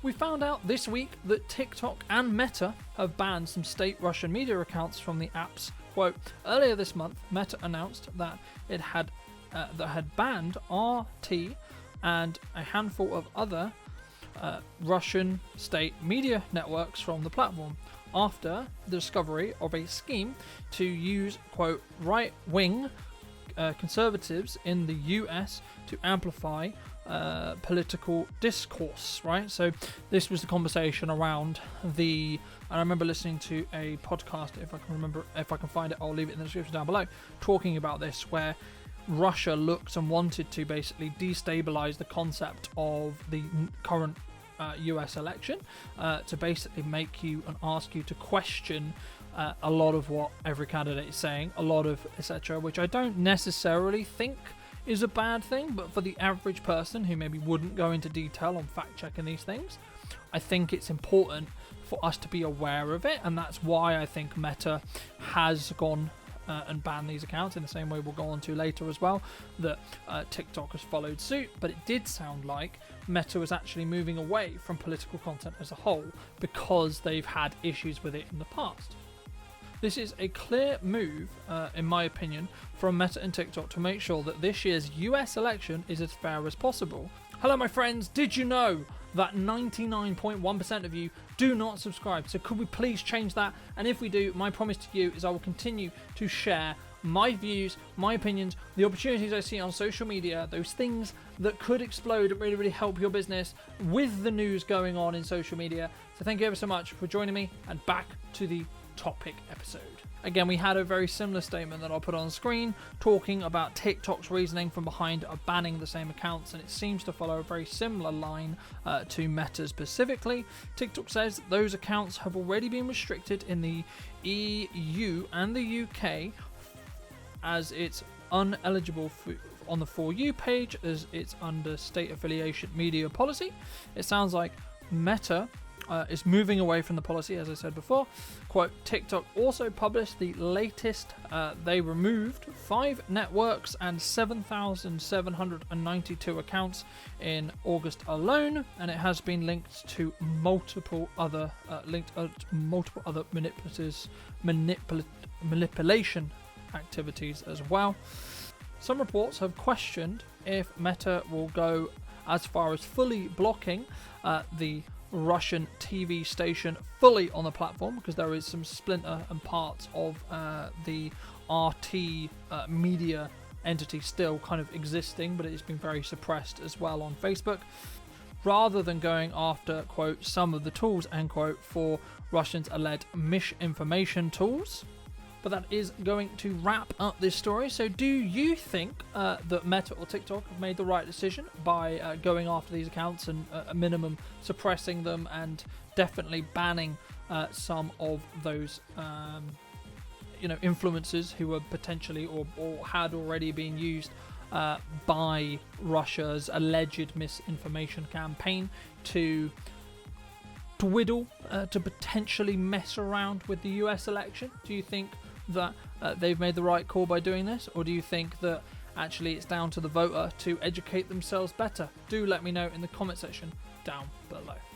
We found out this week that TikTok and Meta have banned some state Russian media accounts from the apps. Quote, earlier this month, Meta announced that it had banned RT and a handful of other Russian state media networks from the platform after the discovery of a scheme to use, quote, right-wing conservatives in the US to amplify political discourse, right? So this was the conversation around and I remember listening to a podcast, if I can find it, I'll leave it in the description down below, talking about this, where Russia looked and wanted to basically destabilize the concept of the current US election, to basically make you and ask you to question a lot of what every candidate is saying, a lot of etc., which I don't necessarily think is a bad thing, but for the average person who maybe wouldn't go into detail on fact checking these things, I think it's important for us to be aware of it, and that's why I think Meta has gone and banned these accounts, in the same way we'll go on to later as well, that TikTok has followed suit. But it did sound like Meta was actually moving away from political content as a whole because they've had issues with it in the past. This is a clear move, in my opinion, from Meta and TikTok to make sure that this year's US election is as fair as possible. Hello my friends, did you know that 99.1% of you do not subscribe? So could we please change that? And if we do, my promise to you is I will continue to share my views, my opinions, the opportunities I see on social media, those things that could explode and really, really help your business with the news going on in social media. So thank you ever so much for joining me, and back to the topic episode. Again, we had a very similar statement that I'll put on screen talking about TikTok's reasoning from behind banning the same accounts, and it seems to follow a very similar line to Meta specifically. TikTok says those accounts have already been restricted in the EU and the UK, as it's uneligible on the For You page, as it's under state affiliation media policy. It sounds like Meta is moving away from the policy, as I said before. Quote, TikTok also published the latest. They removed 5 networks and 7,792 accounts in August alone, and it has been linked to multiple other manipulation activities as well. Some reports have questioned if Meta will go as far as fully blocking the Russian TV station fully on the platform, because there is some splinter and parts of the RT media entity still kind of existing, but it's been very suppressed as well on Facebook, rather than going after, quote, some of the tools, end quote, for Russians' alleged misinformation tools. But that is going to wrap up this story. So do you think that Meta or TikTok have made the right decision by going after these accounts and a minimum suppressing them, and definitely banning some of those influencers who were potentially or had already been used by Russia's alleged misinformation campaign to twiddle, to potentially mess around with the US election? Do you think that they've made the right call by doing this, or do you think that actually it's down to the voter to educate themselves better? Do let me know in the comment section down below.